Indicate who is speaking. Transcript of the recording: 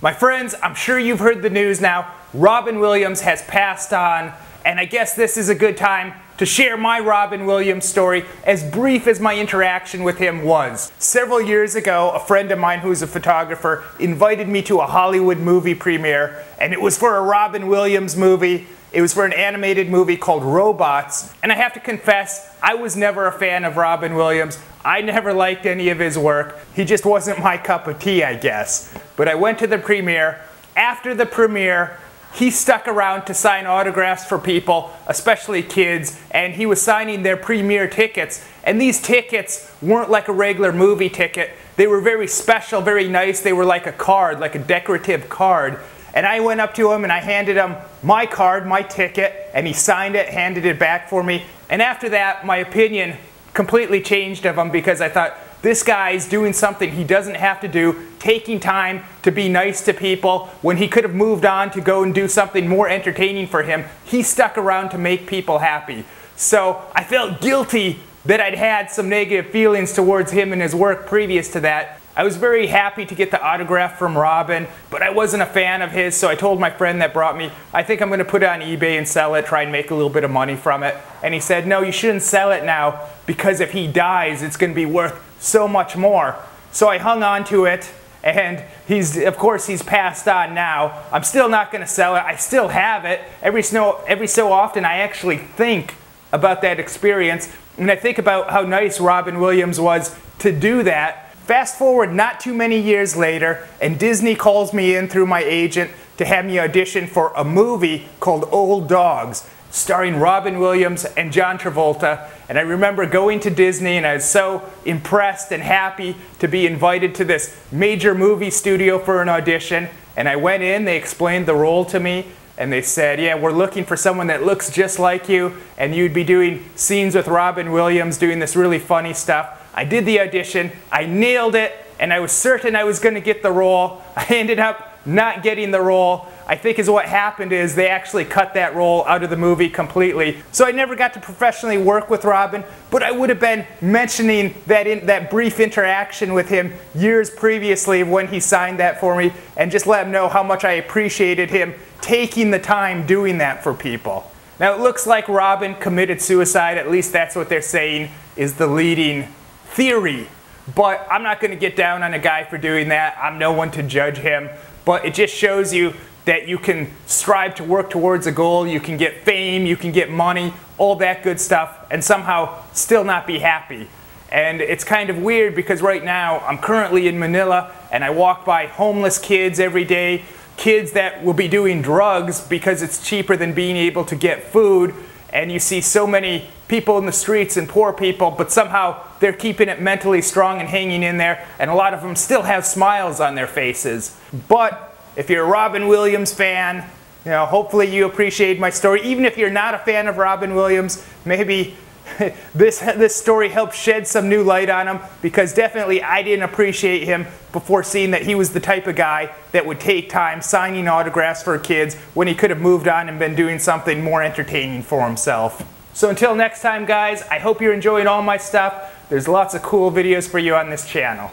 Speaker 1: My friends, I'm sure you've heard the news now. Robin Williams has passed on, and I guess this is a good time to share my Robin Williams story, as brief as my interaction with him was. Several years ago, a friend of mine who's a photographer invited me to a Hollywood movie premiere, and it was for a Robin Williams movie. It was for an animated movie called Robots, and I have to confess, I was never a fan of Robin Williams. I never liked any of his work. He just wasn't my cup of tea, I guess. But I went to the premiere. After the premiere, he stuck around to sign autographs for people, especially kids, and he was signing their premiere tickets. And these tickets weren't like a regular movie ticket. They were very special, very nice. They were like a card, like a decorative card. And I went up to him and I handed him my card, my ticket, and he signed it, handed it back for me. And after that, my opinion completely changed of him, because I thought, this guy's doing something he doesn't have to do, taking time to be nice to people when he could have moved on to go and do something more entertaining for him. He stuck around to make people happy. So I felt guilty that I'd had some negative feelings towards him and his work previous to that. I was very happy to get the autograph from Robin, but I wasn't a fan of his, so I told my friend that brought me, I think I'm going to put it on eBay and sell it, try and make a little bit of money from it. And he said, no, you shouldn't sell it now, because if he dies, it's going to be worth so much more. So I hung on to it, and of course he's passed on now. I'm still not going to sell it. I still have it. Every so often I actually think about that experience, and I think about how nice Robin Williams was to do that. Fast forward not too many years later, and Disney calls me in through my agent to have me audition for a movie called Old Dogs, starring Robin Williams and John Travolta. And I remember going to Disney, and I was so impressed and happy to be invited to this major movie studio for an audition. And I went in, they explained the role to me, and they said, yeah, we're looking for someone that looks just like you, and you'd be doing scenes with Robin Williams, doing this really funny stuff. I did the audition, I nailed it, and I was certain I was going to get the role. I ended up not getting the role. I think what happened is they actually cut that role out of the movie completely. So I never got to professionally work with Robin, but I would have been mentioning that brief interaction with him years previously when he signed that for me, and just let him know how much I appreciated him taking the time doing that for people. Now it looks like Robin committed suicide, at least that's what they're saying is the leading theory, but I'm not going to get down on a guy for doing that. I'm no one to judge him, but it just shows you that you can strive to work towards a goal, you can get fame, you can get money, all that good stuff, and somehow still not be happy. And it's kind of weird, because right now I'm currently in Manila, and I walk by homeless kids every day, kids that will be doing drugs because it's cheaper than being able to get food. And you see so many people in the streets and poor people, but somehow they're keeping it mentally strong and hanging in there, and a lot of them still have smiles on their faces. But if you're a Robin Williams fan, you know, hopefully you appreciate my story. Even if you're not a fan of Robin Williams, maybe this story helped shed some new light on him, because definitely I didn't appreciate him before seeing that he was the type of guy that would take time signing autographs for kids when he could have moved on and been doing something more entertaining for himself. So until next time, guys, I hope you're enjoying all my stuff. There's lots of cool videos for you on this channel.